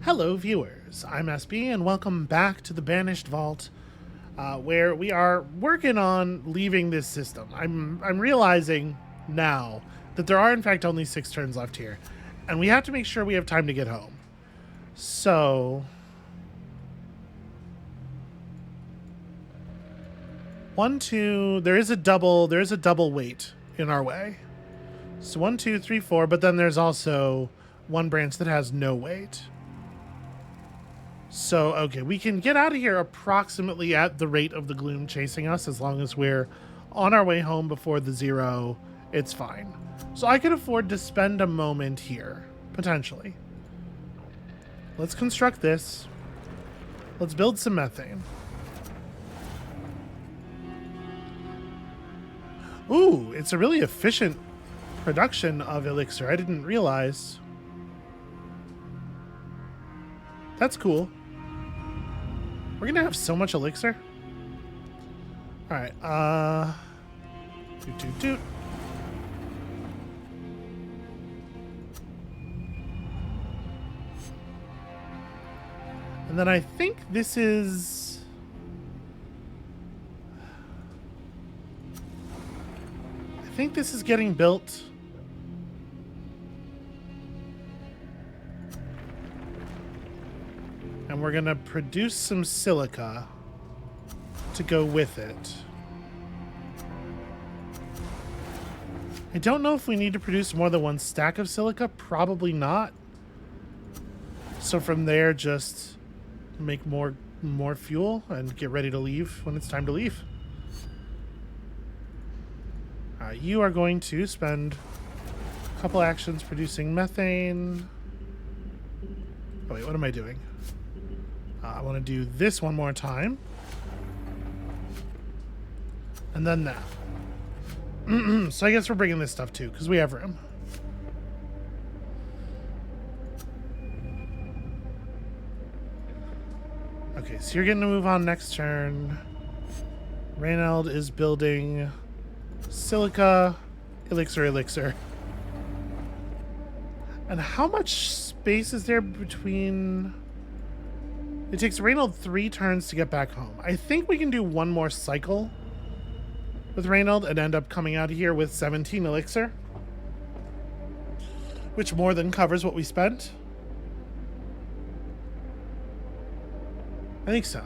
Hello viewers, I'm SB and welcome back to the Banished Vault, where we are working on leaving this system. I'm realizing now that there are in fact only 6 turns left here, and we have to make sure we have time to get home. So... there is a double weight in our way. So 1, 2, 3, 4, but then there's also one branch that has no weight. So, okay, we can get out of here approximately at the rate of the gloom chasing us. As long as we're on our way home before the 0, it's fine. So I could afford to spend a moment here, potentially. Let's construct this. Let's build some methane. Ooh, it's a really efficient production of elixir. I didn't realize. That's cool. We're gonna have so much elixir. Alright, doot. And then I think this is... getting built. And we're gonna produce some silica to go with it. I don't know if we need to produce more than 1 stack of silica. Probably not. So from there, just make more fuel and get ready to leave when it's time to leave. You are going to spend a couple actions producing methane. Oh wait, what am I doing? I want to do this one more time. And then that. So I guess we're bringing this stuff too, because we have room. Okay, so you're getting to move on next turn. Reynald is building silica, elixir. And how much space is there between... It takes Reynald 3 turns to get back home. I think we can do 1 more cycle with Reynald and end up coming out of here with 17 elixir, which more than covers what we spent. I think so.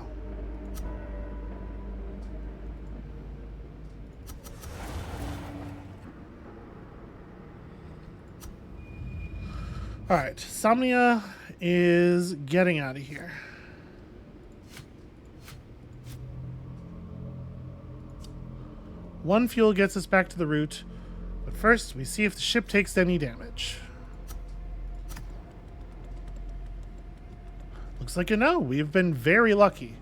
All right, Somnia is getting out of here. One fuel gets us back to the route, but first we see if the ship takes any damage. Looks like a no. We've been very lucky.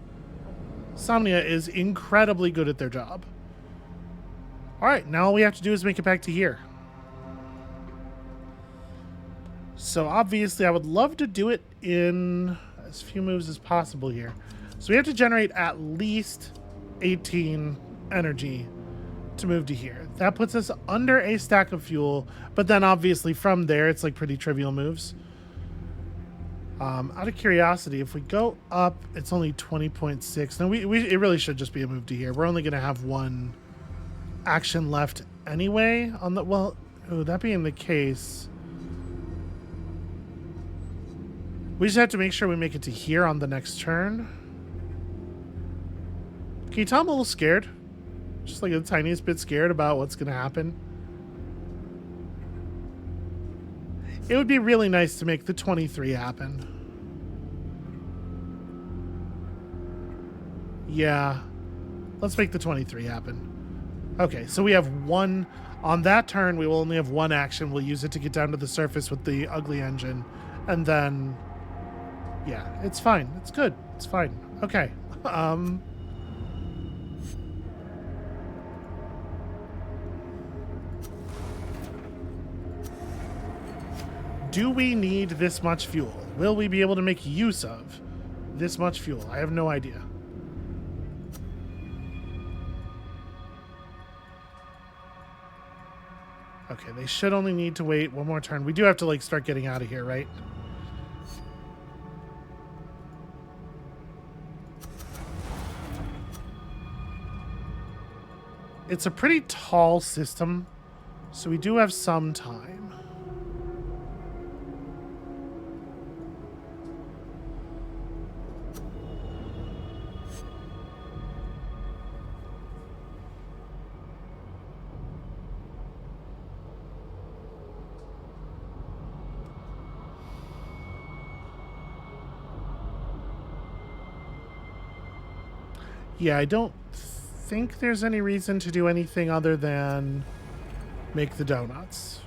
Somnia is incredibly good at their job. All right, now all we have to do is make it back to here. So obviously I would love to do it in as few moves as possible here. So we have to generate at least 18 energy to move to here. That puts us under a stack of fuel, but then obviously from there it's like pretty trivial moves. Out of curiosity, if we go up, it's only 20.6. Now it really should just be a move to here. We're only going to have 1 action left anyway on the... Well, that being the case, we just have to make sure we make it to here on the next turn. Can you tell I'm a little scared? Just like the tiniest bit scared about what's going to happen. It would be really nice to make the 23 happen. Yeah. Let's make the 23 happen. Okay, so we have 1. On that turn, we will only have 1 action. We'll use it to get down to the surface with the ugly engine. And then... Yeah, it's fine. It's good. It's fine. Okay. Do we need this much fuel? Will we be able to make use of this much fuel? I have no idea. Okay, they should only need to wait 1 more turn. We do have to, like, start getting out of here, right? It's a pretty tall system, so we do have some time. Yeah, I don't think there's any reason to do anything other than make the donuts.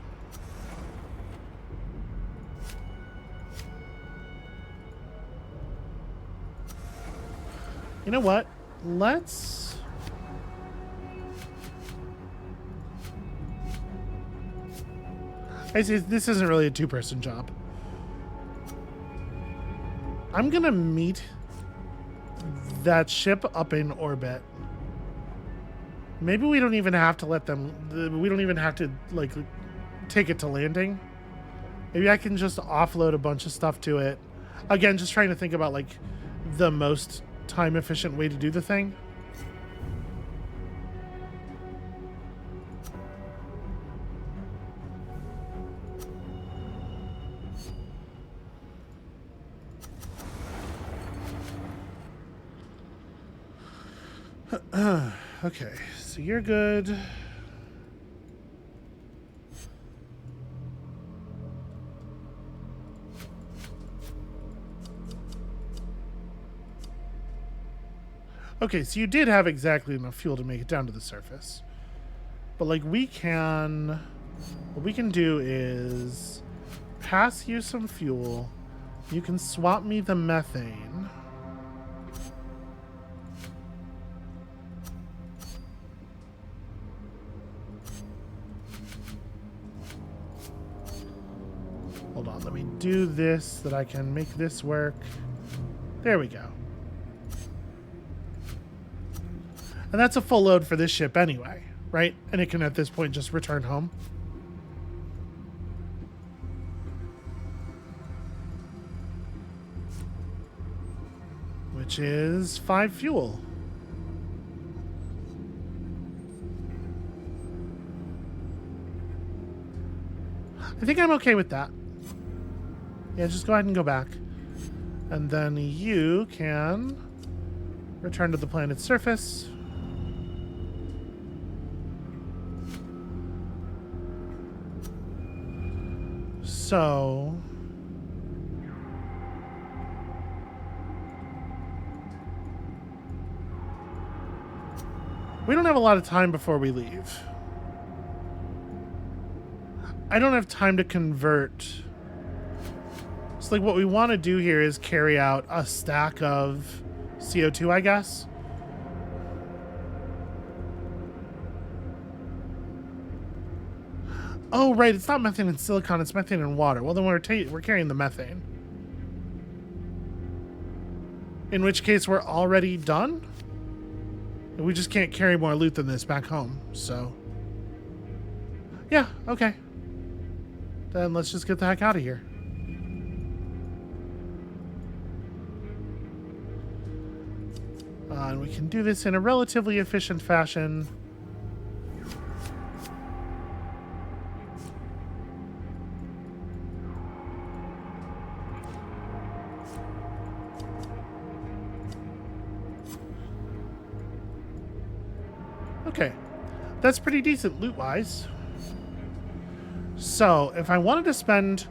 You know what? Let's... I see, this isn't really a two-person job. I'm gonna meet that ship up in orbit. Maybe we don't even have to let them... We don't even have to, like, take it to landing. Maybe I can just offload a bunch of stuff to it. Again, just trying to think about, like, the most time-efficient way to do the thing. Okay, so you're good. Okay, so you did have exactly enough fuel to make it down to the surface. But, like, we can... What we can do is pass you some fuel. You can swap me the methane. Hold on, let me do this so that I can make this work. There we go. And that's a full load for this ship anyway, right? And it can at this point just return home. Which is 5 fuel. I think I'm okay with that. Yeah, just go ahead and go back. And then you can return to the planet's surface. So... we don't have a lot of time before we leave. I don't have time to convert. So, like, what we want to do here is carry out a stack of CO2, I guess. Oh, right, it's not methane and silicon, it's methane and water. Well, then we're carrying the methane. In which case, we're already done? We just can't carry more loot than this back home, so... yeah, okay. Then let's just get the heck out of here. And we can do this in a relatively efficient fashion. Okay, that's pretty decent loot-wise. So, if I wanted to spend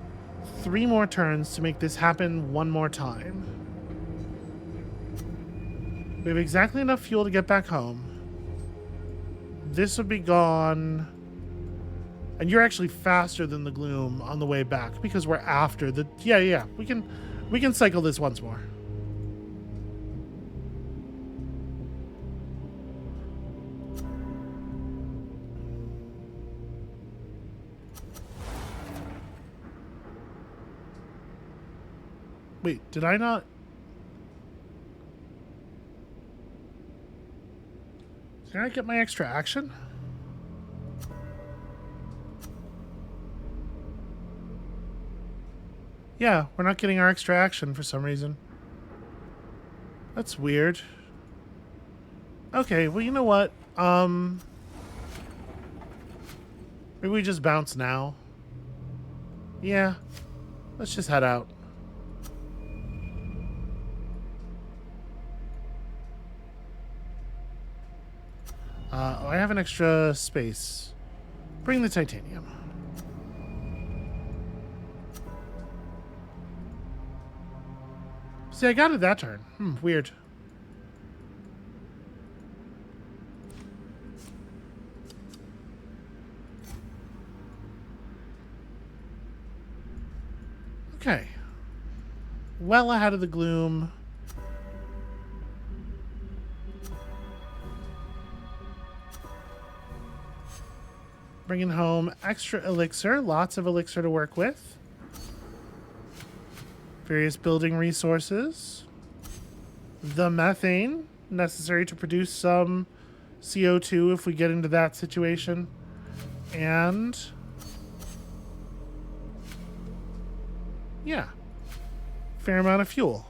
3 more turns to make this happen one more time, we have exactly enough fuel to get back home. This would be gone, and you're actually faster than the gloom on the way back because we're after the... Yeah, we can cycle this once more. Wait, did I not... Did I get my extra action? Yeah, we're not getting our extra action for some reason. That's weird. Okay, well, you know what? Maybe we just bounce now. Yeah. Let's just head out. I have an extra space. Bring the titanium. See, I got it that turn. Weird. Okay. Well ahead of the gloom. Bringing home extra elixir. Lots of elixir to work with. Various building resources. The methane necessary to produce some CO2 if we get into that situation. And yeah, fair amount of fuel.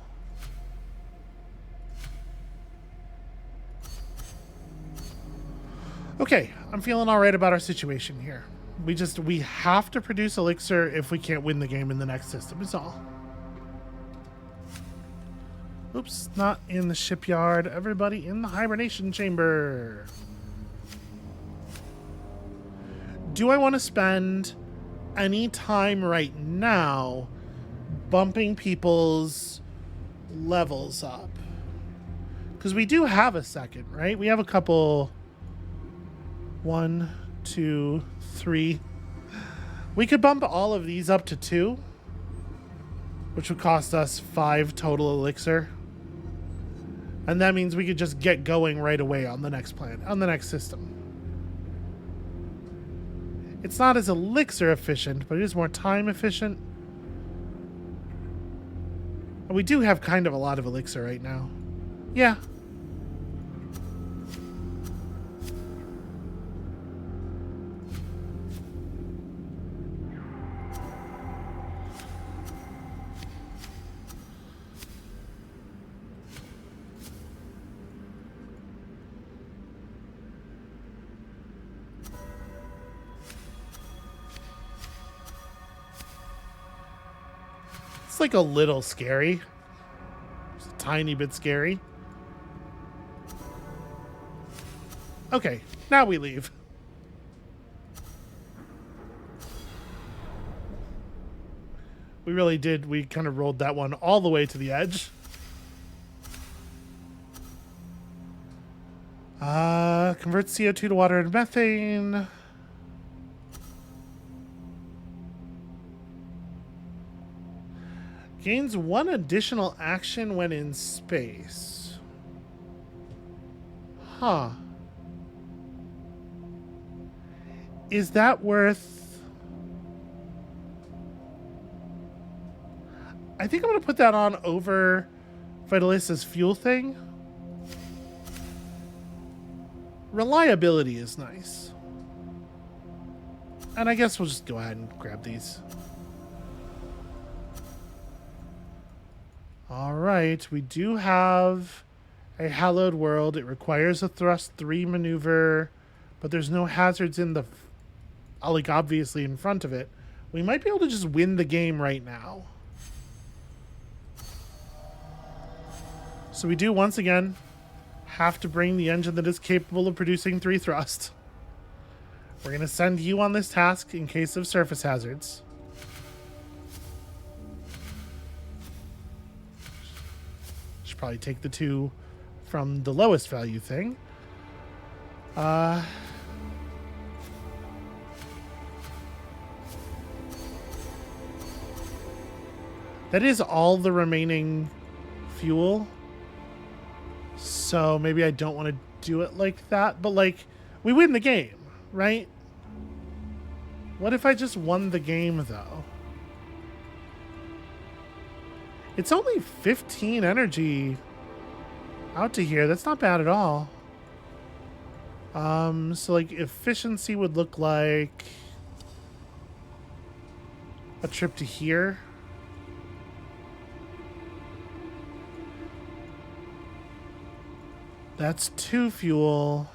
Okay, I'm feeling all right about our situation here. We have to produce elixir if we can't win the game in the next system, is all. Oops, not in the shipyard. Everybody in the hibernation chamber. Do I want to spend any time right now bumping people's levels up? Because we do have a second, right? We have a couple... 1, 2, 3. We could bump all of these up to 2, which would cost us 5 total elixir. And that means we could just get going right away on the next planet, on the next system. It's not as elixir efficient, but it is more time efficient. And we do have kind of a lot of elixir right now. Yeah. Like a little scary. Just a tiny bit scary. Okay, now we leave. We really did. We kind of rolled that one all the way to the edge. Convert CO2 to water and methane. Gains 1 additional action when in space. Huh. Is that worth... I think I'm going to put that on over Vitalissa's fuel thing. Reliability is nice. And I guess we'll just go ahead and grab these. Alright, we do have a hallowed world. It requires a thrust 3 maneuver, but there's no hazards in the... like, obviously in front of it. We might be able to just win the game right now. So we do, once again, have to bring the engine that is capable of producing 3 thrust. We're going to send you on this task in case of surface hazards. Probably take the 2 from the lowest value thing. That is all the remaining fuel. So maybe I don't want to do it like that. But, like, we win the game, right? What if I just won the game, though? It's only 15 energy out to here. That's not bad at all. So, like, efficiency would look like a trip to here. That's 2 fuel.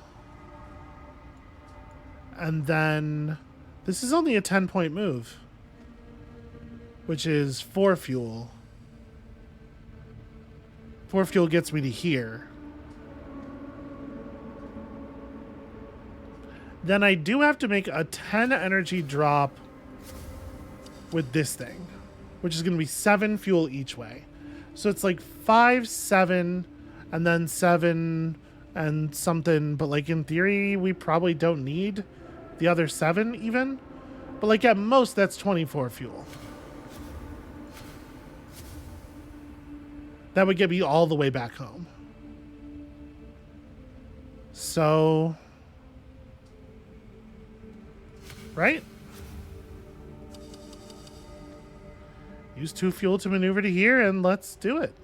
And then This is only a 10-point move, which is 4 fuel. 4 fuel gets me to here. Then I do have to make a 10 energy drop with this thing, which is going to be 7 fuel each way. So it's like 5, 7, and then 7 and something. But like in theory, we probably don't need the other 7 even. But like at most, that's 24 fuel. That would get me all the way back home. So... right? Use 2 fuel to maneuver to here, and let's do it.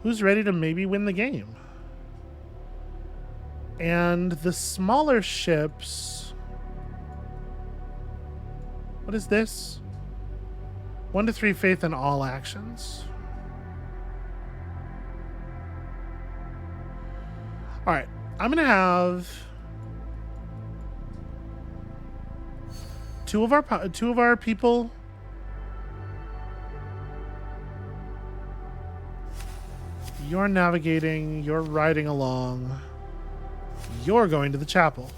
Who's ready to maybe win the game? And the smaller ships... what is this? 1 to 3 faith in all actions. Alright, I'm going to have... two of our people. You're navigating, you're riding along. You're going to the chapel.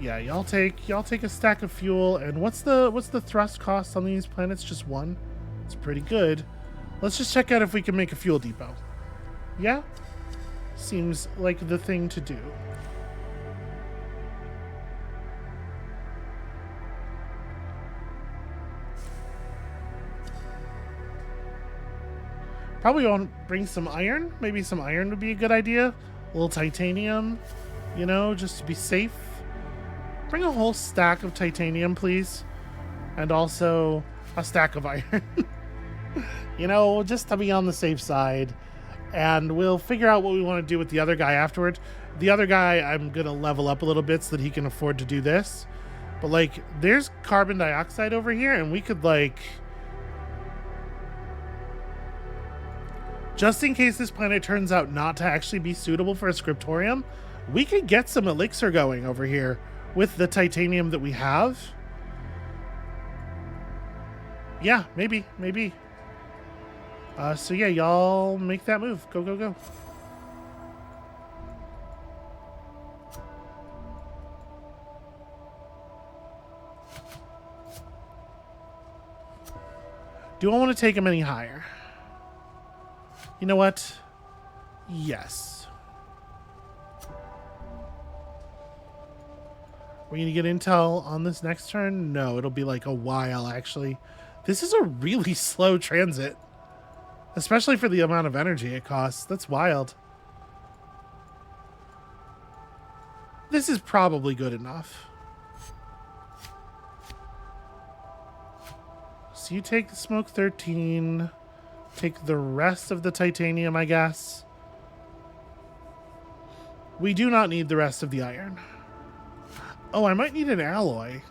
Yeah, y'all take a stack of fuel. And what's the thrust cost on these planets? Just 1. It's pretty good. Let's just check out if we can make a fuel depot. Yeah? Seems like the thing to do. Probably want to bring some iron. Maybe some iron would be a good idea. A little titanium, you know, just to be safe. Bring a whole stack of titanium, please. And also a stack of iron. You know, just to be on the safe side. And we'll figure out what we want to do with the other guy afterward. The other guy, I'm going to level up a little bit so that he can afford to do this. But, like, there's carbon dioxide over here, and we could, like... just in case this planet turns out not to actually be suitable for a scriptorium, we could get some elixir going over here with the titanium that we have. Yeah, maybe. So yeah, y'all make that move. Go, go, go. Do I want to take him any higher? You know what? Yes. We're going to get intel on this next turn? No, it'll be like a while, actually. This is a really slow transit. Especially for the amount of energy it costs. That's wild. This is probably good enough. So you take the smoke 13. Take the rest of the titanium, I guess. We do not need the rest of the iron. Oh, I might need an alloy.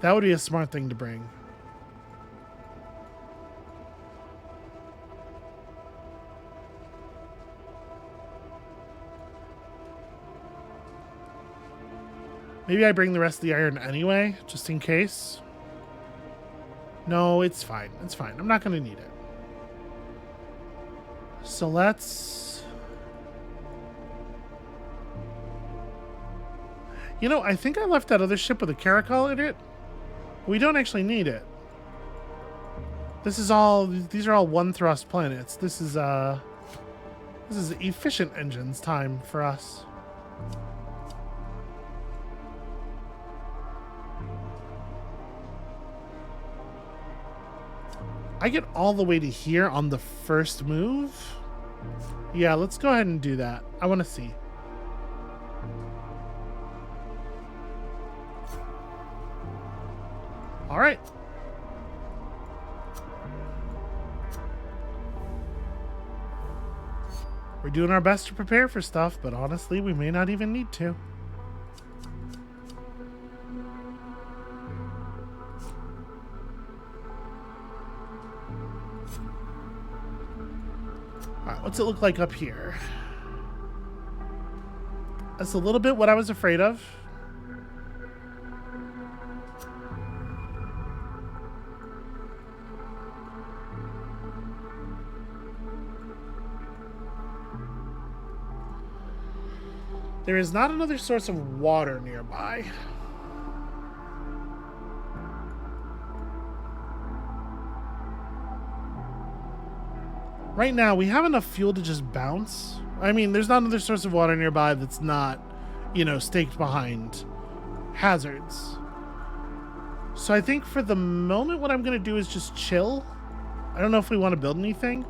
That would be a smart thing to bring. Maybe I bring the rest of the iron anyway, just in case. No, it's fine. It's fine. I'm not going to need it. So let's... you know, I think I left that other ship with a caracal in it. We don't actually need it. These are all one thrust planets. This is efficient engines time for us. I get all the way to here on the first move. Yeah, let's go ahead and do that. I want to see. All right. We're doing our best to prepare for stuff, but honestly, we may not even need to. What's it look like up here? That's a little bit what I was afraid of. There is not another source of water nearby. Right now, we have enough fuel to just bounce. I mean, there's not another source of water nearby that's not, you know, staked behind hazards. So I think for the moment, what I'm going to do is just chill. I don't know if we want to build anything.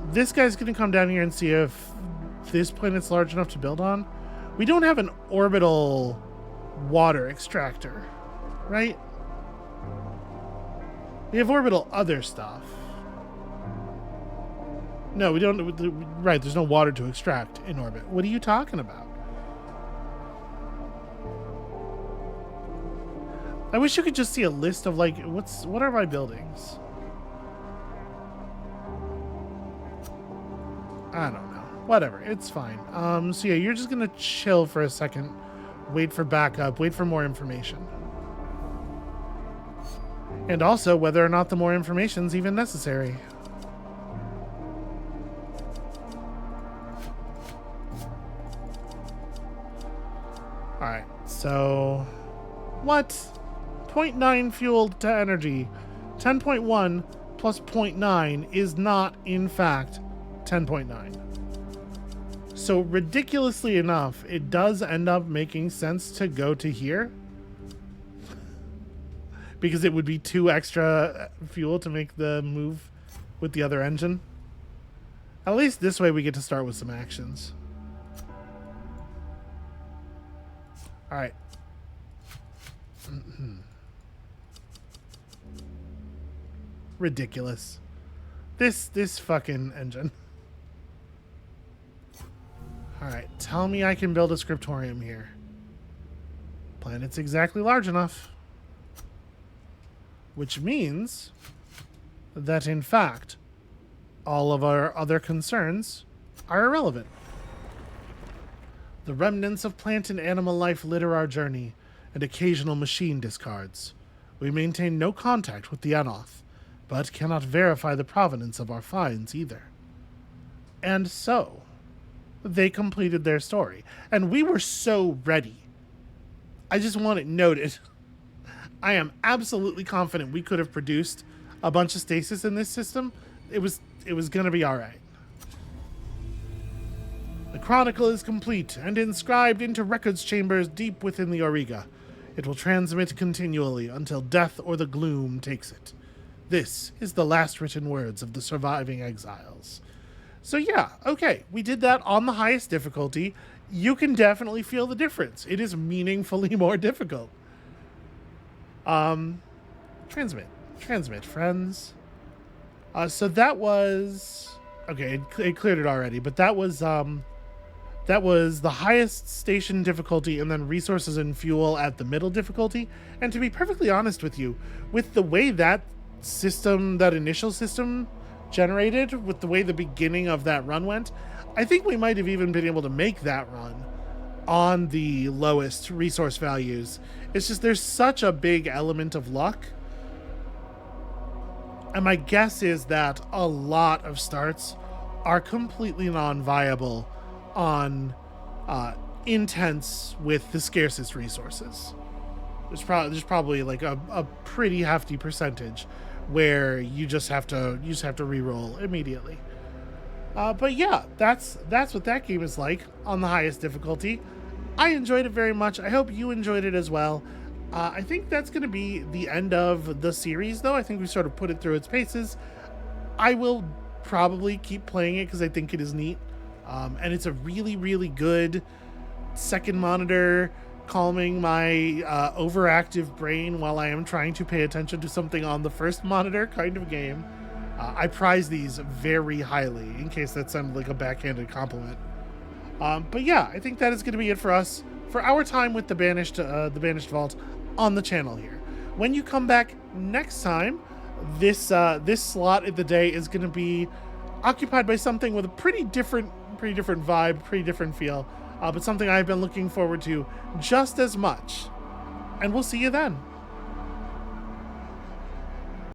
This guy's going to come down here and see if this planet's large enough to build on. We don't have an orbital water extractor, right? We have orbital other stuff. No, we don't. Right, there's no water to extract in orbit. What are you talking about? I wish you could just see a list of, like, what are my buildings? I don't know. Whatever, it's fine. So yeah, you're just gonna chill for a second, wait for backup, wait for more information. And also whether or not the more information is even necessary. Alright, so what? 0.9 fuel to energy. 10.1 plus 0.9 is not, in fact, 10.9. So ridiculously enough, it does end up making sense to go to here. Because it would be 2 extra fuel to make the move with the other engine. At least this way we get to start with some actions. Alright. Ridiculous. This fucking engine. Alright, tell me I can build a scriptorium here. Planet's exactly large enough. Which means that, in fact, all of our other concerns are irrelevant. The remnants of plant and animal life litter our journey, and occasional machine discards. We maintain no contact with the Anoth, but cannot verify the provenance of our finds either. And so, they completed their story. And we were so ready. I just want it noted. I am absolutely confident we could have produced a bunch of stasis in this system. It was going to be all right. The chronicle is complete and inscribed into records chambers deep within the Auriga. It will transmit continually until death or the gloom takes it. This is the last written words of the surviving exiles. So yeah, okay, we did that on the highest difficulty. You can definitely feel the difference. It is meaningfully more difficult. Transmit, friends. So that was... Okay, it cleared it already, but that was the highest station difficulty, and then resources and fuel at the middle difficulty. And to be perfectly honest with you, with the way that initial system generated, with the way the beginning of that run went, I think we might have even been able to make that run on the lowest resource values. It's just there's such a big element of luck. And my guess is that a lot of starts are completely non-viable on intense with the scarcest resources. There's probably like a pretty hefty percentage where you just have to re-roll immediately. But yeah, that's what that game is like on the highest difficulty. I enjoyed it very much. I hope you enjoyed it as well. I think that's going to be the end of the series, though. I think we sort of put it through its paces. I will probably keep playing it because I think it is neat. And it's a really, really good second monitor, calming my overactive brain while I am trying to pay attention to something on the first monitor kind of game. I prize these very highly, in case that sounded like a backhanded compliment. But yeah, I think that is going to be it for us for our time with the Banished Vault on the channel here. When you come back next time, this slot of the day is going to be occupied by something with a pretty different vibe, pretty different feel, but something I've been looking forward to just as much. And we'll see you then.